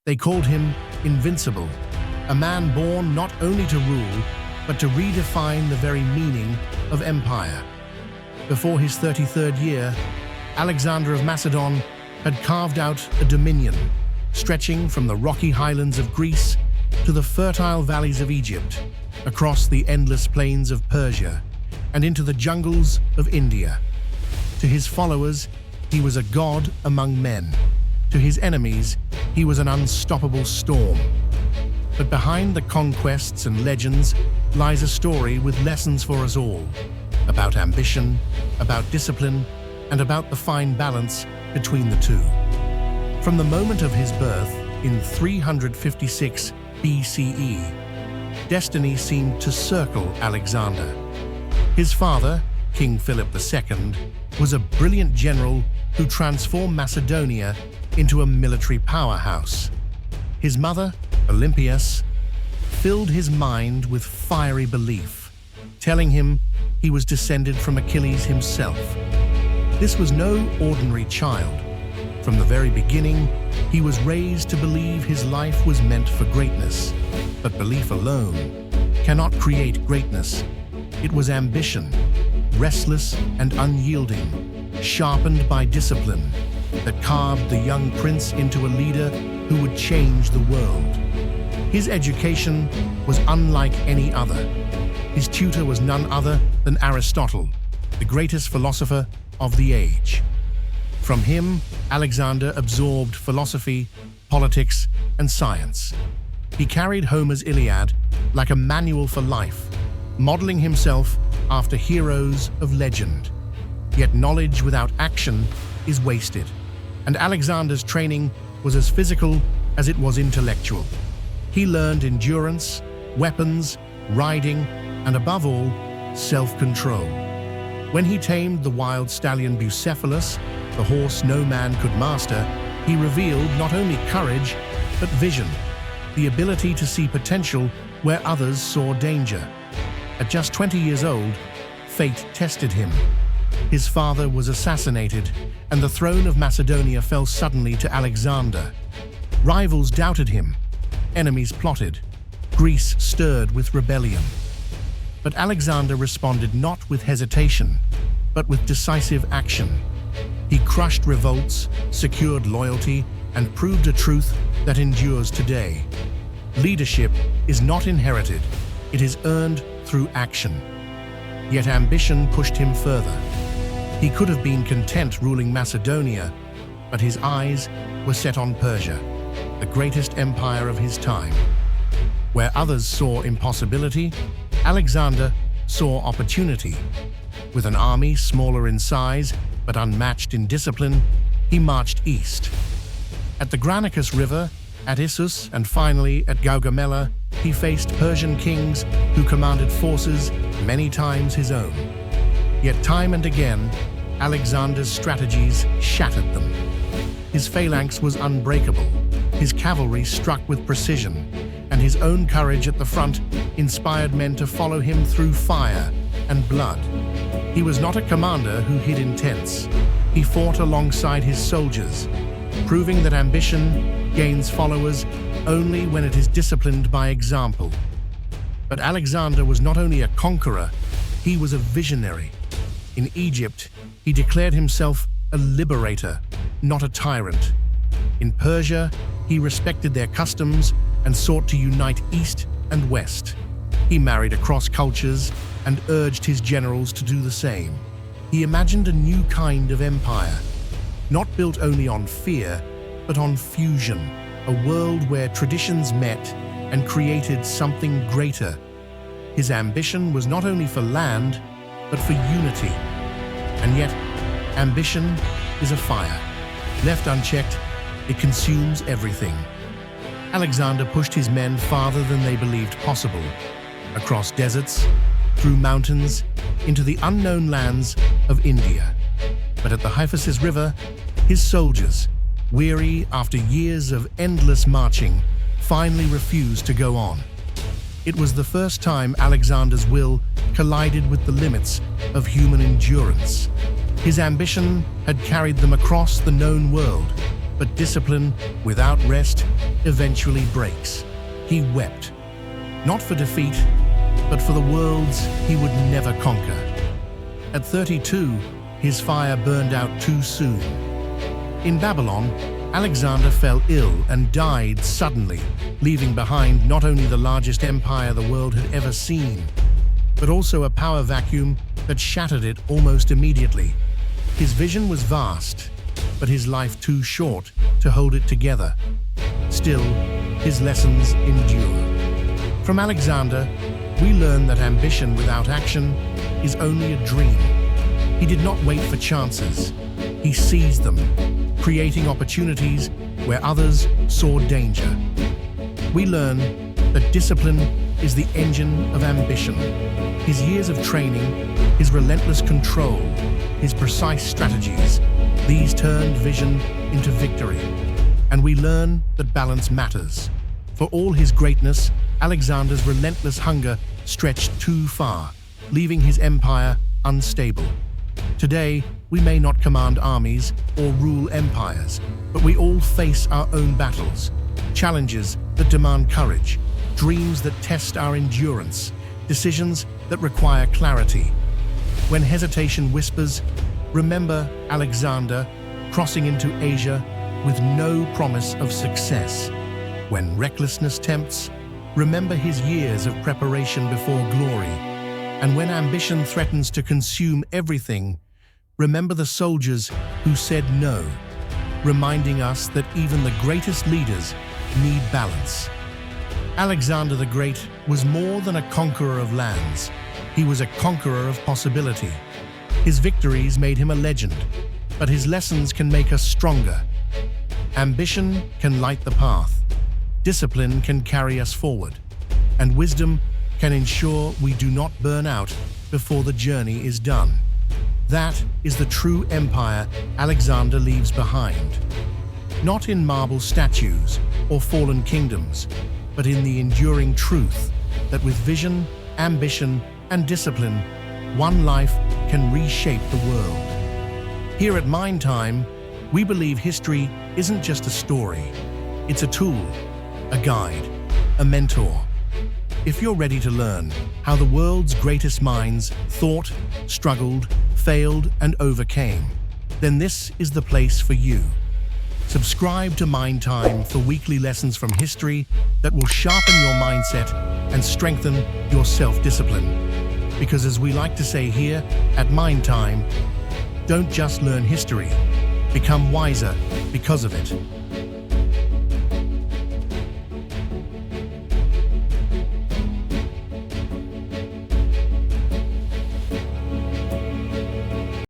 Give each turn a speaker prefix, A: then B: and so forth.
A: They called him invincible, a man born not only to rule, but to redefine the very meaning of empire. Before his 33rd year, Alexander of Macedon had carved out a dominion, stretching from the rocky highlands of Greece to the fertile valleys of Egypt, across the endless plains of Persia, and into the jungles of India. To his followers, he was a god among men. To his enemies, he was an unstoppable storm. But behind the conquests and legends lies a story with lessons for us all, about ambition, about discipline, and about the fine balance between the two. From the moment of his birth in 356 BCE, destiny seemed to circle Alexander. His father, King Philip II, was a brilliant general who transformed Macedonia into a military powerhouse. His mother, Olympias, filled his mind with fiery belief, telling him he was descended from Achilles himself. This was no ordinary child. From the very beginning, he was raised to believe his life was meant for greatness. But belief alone cannot create greatness. It was ambition, restless and unyielding, sharpened by discipline, that carved the young prince into a leader who would change the world. His education was unlike any other. His tutor was none other than Aristotle, the greatest philosopher of the age. From him, Alexander absorbed philosophy, politics, and science. He carried Homer's Iliad like a manual for life, modeling himself after heroes of legend. Yet knowledge without action is wasted, and Alexander's training was as physical as it was intellectual. He learned endurance, weapons, riding, and above all, self-control. When he tamed the wild stallion Bucephalus, the horse no man could master, he revealed not only courage, but vision, the ability to see potential where others saw danger. At just 20 years old, fate tested him. His father was assassinated, and the throne of Macedonia fell suddenly to Alexander. Rivals doubted him, enemies plotted, Greece stirred with rebellion. But Alexander responded not with hesitation, but with decisive action. He crushed revolts, secured loyalty, and proved a truth that endures today. Leadership is not inherited, it is earned through action. Yet ambition pushed him further. He could have been content ruling Macedonia, but his eyes were set on Persia, the greatest empire of his time. Where others saw impossibility, Alexander saw opportunity. With an army smaller in size but unmatched in discipline, he marched east. At the Granicus River, at Issus, and finally at Gaugamela, he faced Persian kings who commanded forces many times his own. Yet time and again, Alexander's strategies shattered them. His phalanx was unbreakable, his cavalry struck with precision, and his own courage at the front inspired men to follow him through fire and blood. He was not a commander who hid in tents. He fought alongside his soldiers, proving that ambition gains followers only when it is disciplined by example. But Alexander was not only a conqueror, he was a visionary. In Egypt, he declared himself a liberator, not a tyrant. In Persia, he respected their customs and sought to unite East and West. He married across cultures and urged his generals to do the same. He imagined a new kind of empire, not built only on fear, but on fusion, a world where traditions met and created something greater. His ambition was not only for land, but for unity. And yet, ambition is a fire. Left unchecked, it consumes everything. Alexander pushed his men farther than they believed possible, across deserts, through mountains, into the unknown lands of India. But at the Hyphasis River, his soldiers, weary after years of endless marching, finally refused to go on. It was the first time Alexander's will collided with the limits of human endurance. His ambition had carried them across the known world, But discipline, without rest, eventually breaks. He wept, not for defeat, but for the worlds he would never conquer. At 32, his fire burned out too soon. In Babylon, Alexander fell ill and died suddenly, leaving behind not only the largest empire the world had ever seen, but also a power vacuum that shattered it almost immediately. His vision was vast, but his life too short to hold it together. Still, his lessons endure. From Alexander, we learn that ambition without action is only a dream. He did not wait for chances. He seized them, creating opportunities where others saw danger. We learn that discipline is the engine of ambition. His years of training, his relentless control, his precise strategies, these turned vision into victory. And we learn that balance matters. For all his greatness, Alexander's relentless hunger stretched too far, leaving his empire unstable. Today, we may not command armies or rule empires, but we all face our own battles, challenges that demand courage, dreams that test our endurance, decisions that require clarity. When hesitation whispers, remember Alexander crossing into Asia with no promise of success. When recklessness tempts, remember his years of preparation before glory. And when ambition threatens to consume everything, remember the soldiers who said no, reminding us that even the greatest leaders need balance. Alexander the Great was more than a conqueror of lands. He was a conqueror of possibility. His victories made him a legend, but his lessons can make us stronger. Ambition can light the path, discipline can carry us forward, and wisdom can ensure we do not burn out before the journey is done. That is the true empire Alexander leaves behind. Not in marble statues or fallen kingdoms, but in the enduring truth that with vision, ambition, and discipline, one life can reshape the world. Here at Mind Time, we believe history isn't just a story. It's a tool, a guide, a mentor. If you're ready to learn how the world's greatest minds thought, struggled, failed, and overcame, then this is the place for you. Subscribe to Mind Time for weekly lessons from history that will sharpen your mindset and strengthen your self-discipline. Because as we like to say here at Mind Time, don't just learn history, become wiser because of it.